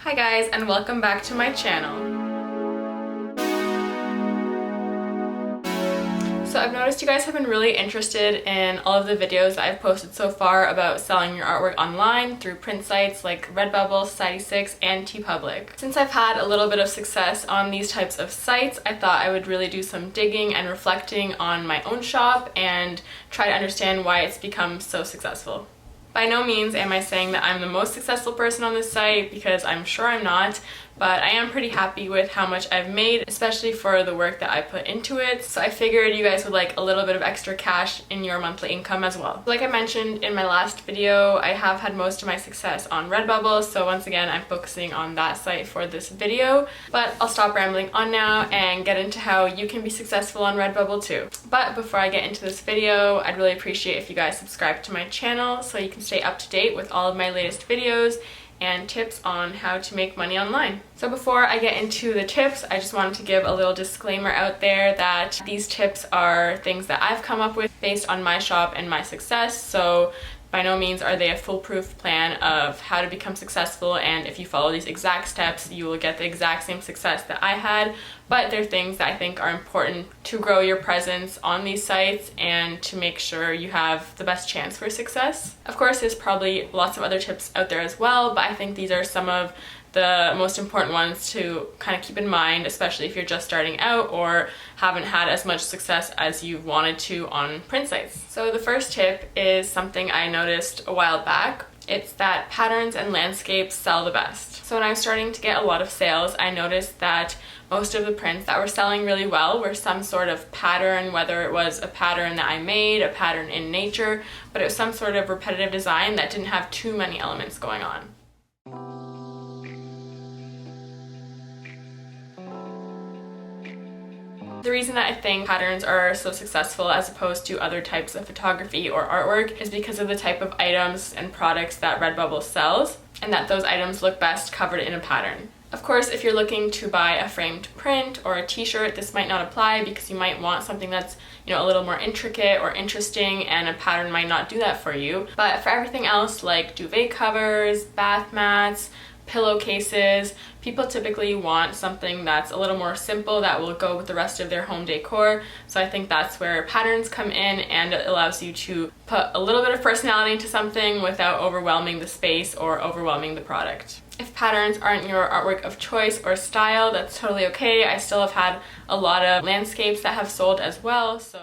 Hi guys, and welcome back to my channel. So I've noticed you guys have been really interested in all of the videos that I've posted so far about selling your artwork online through print sites like Redbubble, Society6, and Teepublic. Since I've had a little bit of success on these types of sites, I thought I would really do some digging and reflecting on my own shop and try to understand why it's become so successful. By no means am I saying that I'm the most successful person on this site, because I'm sure I'm not, but I am pretty happy with how much I've made, especially for the work that I put into it. So I figured you guys would like a little bit of extra cash in your monthly income as well. Like I mentioned in my last video, I have had most of my success on Redbubble, so once again I'm focusing on that site for this video. But I'll stop rambling on now and get into how you can be successful on Redbubble too. But before I get into this video, I'd really appreciate if you guys subscribe to my channel so you can stay up to date with all of my latest videos and tips on how to make money online. So before I get into the tips, I just wanted to give a little disclaimer out there that these tips are things that I've come up with based on my shop and my success. So by no means are they a foolproof plan of how to become successful, and if you follow these exact steps you will get the exact same success that I had, but they're things that I think are important to grow your presence on these sites and to make sure you have the best chance for success. Of course, there's probably lots of other tips out there as well, but I think these are some of the most important ones to kind of keep in mind, especially if you're just starting out or haven't had as much success as you wanted to on print sites. So the first tip is something I noticed a while back. It's that patterns and landscapes sell the best. So when I was starting to get a lot of sales, I noticed that most of the prints that were selling really well were some sort of pattern, whether it was a pattern that I made, a pattern in nature, but it was some sort of repetitive design that didn't have too many elements going on. The reason that I think patterns are so successful as opposed to other types of photography or artwork is because of the type of items and products that Redbubble sells, and that those items look best covered in a pattern. Of course, if you're looking to buy a framed print or a t-shirt, this might not apply because you might want something that's, a little more intricate or interesting, and a pattern might not do that for you. But for everything else like duvet covers, bath mats, pillowcases, people typically want something that's a little more simple that will go with the rest of their home decor. So I think that's where patterns come in, and it allows you to put a little bit of personality into something without overwhelming the space or overwhelming the product. If patterns aren't your artwork of choice or style, that's totally okay. I still have had a lot of landscapes that have sold as well, so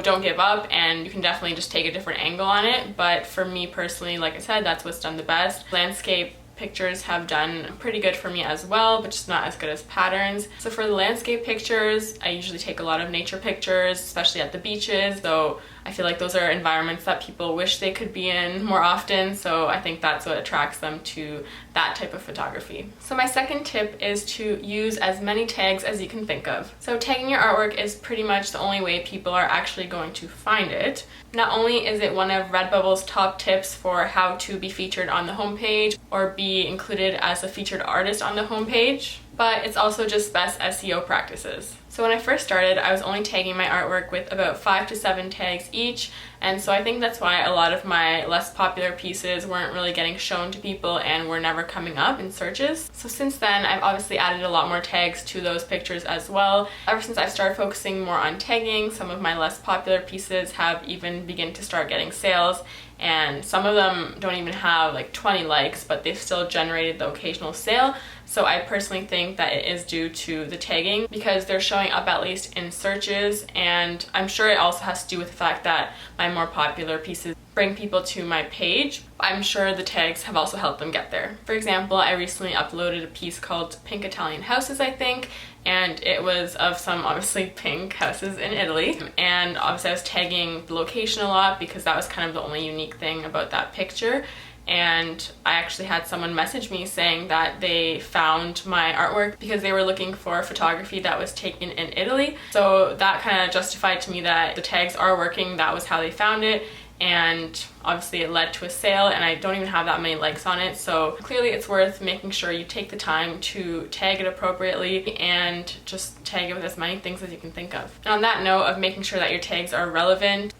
don't give up, and you can definitely just take a different angle on it. But for me personally, like I said, that's what's done the best. Landscape pictures have done pretty good for me as well, but just not as good as patterns. So for the landscape pictures, I usually take a lot of nature pictures, especially at the beaches, though I feel like those are environments that people wish they could be in more often, so I think that's what attracts them to that type of photography. So my second tip is to use as many tags as you can think of. So tagging your artwork is pretty much the only way people are actually going to find it. Not only is it one of Redbubble's top tips for how to be featured on the homepage or be included as a featured artist on the homepage, but it's also just best SEO practices. So when I first started, I was only tagging my artwork with about 5 to 7 tags each, and so I think that's why a lot of my less popular pieces weren't really getting shown to people and were never coming up in searches. So since then, I've obviously added a lot more tags to those pictures as well. Ever since I've started focusing more on tagging, some of my less popular pieces have even begun to start getting sales, and some of them don't even have like 20 likes, but they've still generated the occasional sale. So I personally think that it is due to the tagging, because they're showing up at least in searches, and I'm sure it also has to do with the fact that my more popular pieces bring people to my page. I'm sure the tags have also helped them get there. For example, I recently uploaded a piece called Pink Italian Houses, I think, and it was of some obviously pink houses in Italy, and obviously I was tagging the location a lot because that was kind of the only unique thing about that picture. And I actually had someone message me saying that they found my artwork because they were looking for photography that was taken in Italy. So that kind of justified to me that the tags are working. That was how they found it, and obviously it led to a sale, and I don't even have that many likes on it. So clearly it's worth making sure you take the time to tag it appropriately and just tag it with as many things as you can think of. And on that note of making sure that your tags are relevant,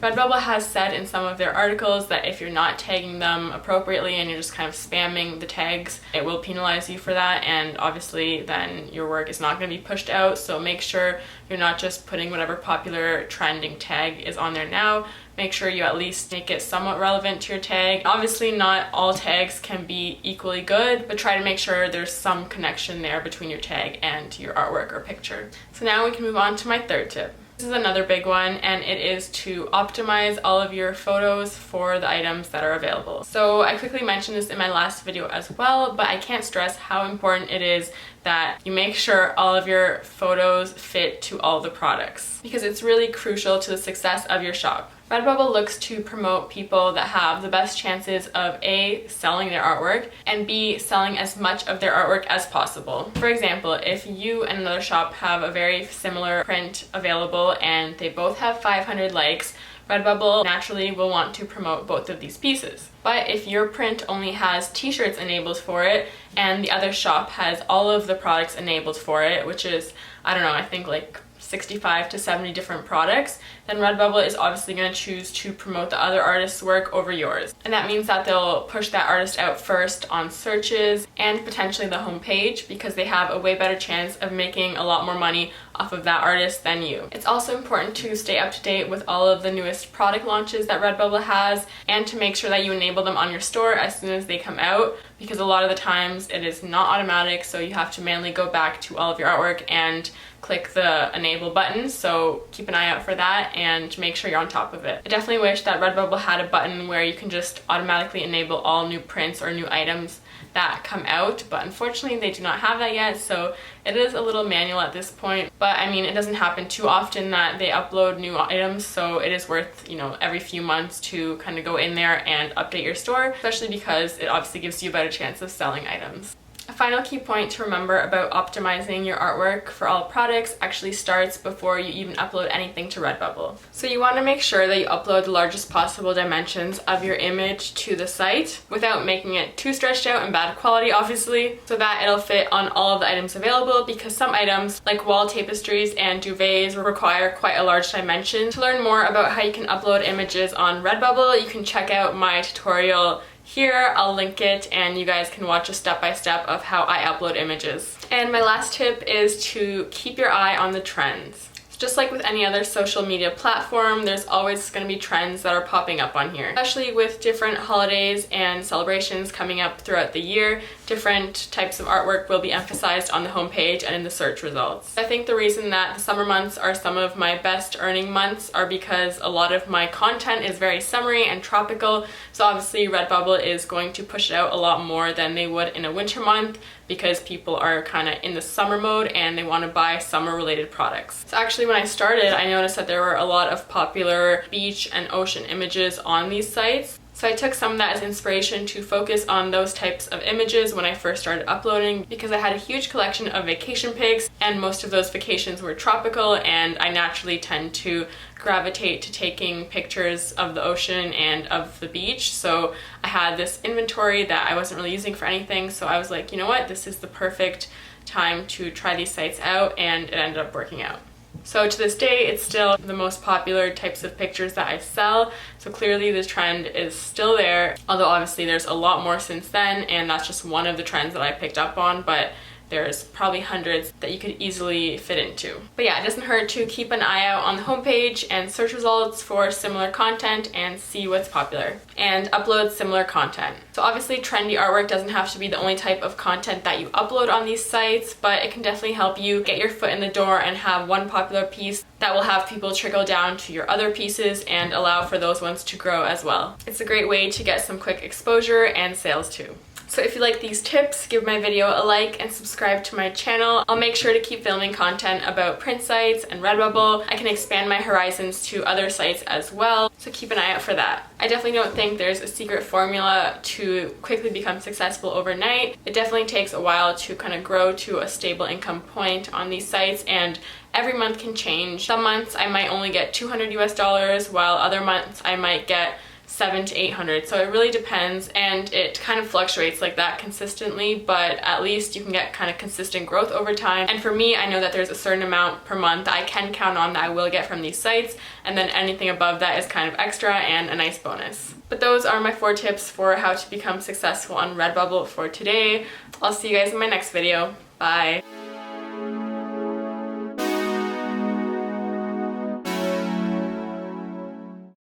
Redbubble has said in some of their articles that if you're not tagging them appropriately and you're just kind of spamming the tags, it will penalize you for that, and obviously then your work is not going to be pushed out. So make sure you're not just putting whatever popular trending tag is on there now. Make sure you at least make it somewhat relevant to your tag. Obviously not all tags can be equally good, but try to make sure there's some connection there between your tag and your artwork or picture. So now we can move on to my third tip. This is another big one, and it is to optimize all of your photos for the items that are available. So I quickly mentioned this in my last video as well, but I can't stress how important it is that you make sure all of your photos fit to all the products, because it's really crucial to the success of your shop. Redbubble looks to promote people that have the best chances of A, selling their artwork, and B, selling as much of their artwork as possible. For example, if you and another shop have a very similar print available and they both have 500 likes, Redbubble naturally will want to promote both of these pieces. But if your print only has t-shirts enabled for it and the other shop has all of the products enabled for it, which is, I don't know, I think like 65 to 70 different products, then Redbubble is obviously going to choose to promote the other artist's work over yours. And that means that they'll push that artist out first on searches and potentially the homepage, because they have a way better chance of making a lot more money off of that artist than you. It's also important to stay up to date with all of the newest product launches that Redbubble has, and to make sure that you enable them on your store as soon as they come out, because a lot of the times it is not automatic, so you have to manually go back to all of your artwork and click the enable button. So keep an eye out for that and make sure you're on top of it. I definitely wish that Redbubble had a button where you can just automatically enable all new prints or new items that come out, but unfortunately they do not have that yet, so it is a little manual at this point. But I mean, it doesn't happen too often that they upload new items, so it is worth, you know, every few months to kind of go in there and update your store, especially because it obviously gives you a better chance of selling items. A final key point to remember about optimizing your artwork for all products actually starts before you even upload anything to Redbubble. So you want to make sure that you upload the largest possible dimensions of your image to the site without making it too stretched out and bad quality, obviously, so that it'll fit on all of the items available, because some items like wall tapestries and duvets require quite a large dimension. To learn more about how you can upload images on Redbubble, you can check out my tutorial here. I'll link it and you guys can watch a step-by-step of how I upload images. And my last tip is to keep your eye on the trends. Just like with any other social media platform, there's always going to be trends that are popping up on here. Especially with different holidays and celebrations coming up throughout the year, different types of artwork will be emphasized on the homepage and in the search results. I think the reason that the summer months are some of my best earning months are because a lot of my content is very summery and tropical, so obviously Redbubble is going to push it out a lot more than they would in a winter month, because people are kind of in the summer mode and they want to buy summer related products. So actually when I started, I noticed that there were a lot of popular beach and ocean images on these sites. So I took some of that as inspiration to focus on those types of images when I first started uploading, because I had a huge collection of vacation pics and most of those vacations were tropical, and I naturally tend to gravitate to taking pictures of the ocean and of the beach. So I had this inventory that I wasn't really using for anything, so I was like, you know what, this is the perfect time to try these sites out, and it ended up working out. So to this day, it's still the most popular types of pictures that I sell. So clearly the trend is still there, although obviously there's a lot more since then, and that's just one of the trends that I picked up on, but there's probably hundreds that you could easily fit into. But yeah, it doesn't hurt to keep an eye out on the homepage and search results for similar content and see what's popular, and upload similar content. So obviously trendy artwork doesn't have to be the only type of content that you upload on these sites, but it can definitely help you get your foot in the door and have one popular piece that will have people trickle down to your other pieces and allow for those ones to grow as well. It's a great way to get some quick exposure and sales too. So if you like these tips, give my video a like and subscribe to my channel. I'll make sure to keep filming content about print sites and Redbubble. I can expand my horizons to other sites as well, so keep an eye out for that. I definitely don't think there's a secret formula to quickly become successful overnight. It definitely takes a while to kind of grow to a stable income point on these sites, and every month can change. Some months I might only get $200 US, while other months I might get 700 to 800. So it really depends, and it kind of fluctuates like that consistently, but at least you can get kind of consistent growth over time. And for me, I know that there's a certain amount per month I can count on that I will get from these sites, and then anything above that is kind of extra and a nice bonus. But those are my 4 tips for how to become successful on Redbubble for today. I'll see you guys in my next video. Bye!